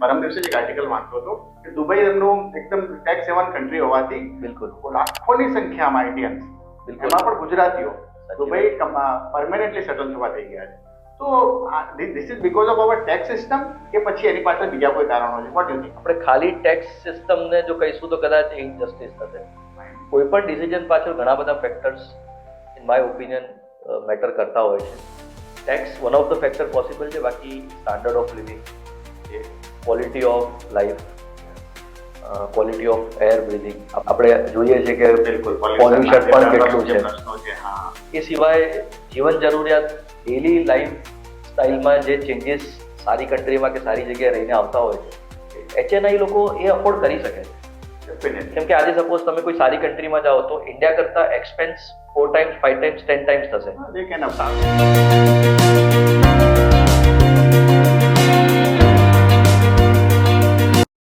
પરમ દિવસે એક આર્ટિકલ વાંચતો હતો કે દુબઈ એમનું એકદમ ટેક્સ સેવન કન્ટ્રી હોવાથી બિલકુલ લાખોની સંખ્યામાં ઇન્ડિયન્સ, એમાં પણ ગુજરાતીઓ દુબઈ પરમેનન્ટલી સેટલ થવા થઈ ગયા છે. તો this is because of our tax system કે પછી એની પાછળ બીજા કોઈ કારણો છે? What you think? આપણે ખાલી ટેક્સ સિસ્ટમને જો કહીશું તો કદાચ ઇનજસ્ટિસ થશે. કોઈ પણ ડિસિઝન પાછળ ઘણા બધા factors in my opinion matter કરતા હોય છે. Tax one of the factor possible છે, બાકી standard of living, quality of life, quality of air breathing, આપણે જોઈએ છીએ કે પોલ્યુશન પણ કેટલું છે. એ સિવાય જીવન જરૂરિયાત ડેલી લાઈફ સ્ટાઇલમાં જે ચેન્જીસ સારી કન્ટ્રીમાં કે સારી જગ્યાએ રહીને આવતા હોય છે, HNI લોકો એ અફોર્ડ કરી શકે છે. કેમ કે આજે સપોઝ તમે કોઈ સારી કન્ટ્રીમાં જાઓ તો ઇન્ડિયા કરતા એક્સપેન્સ 4 times, 5 times, 10 times થશે. They can afford.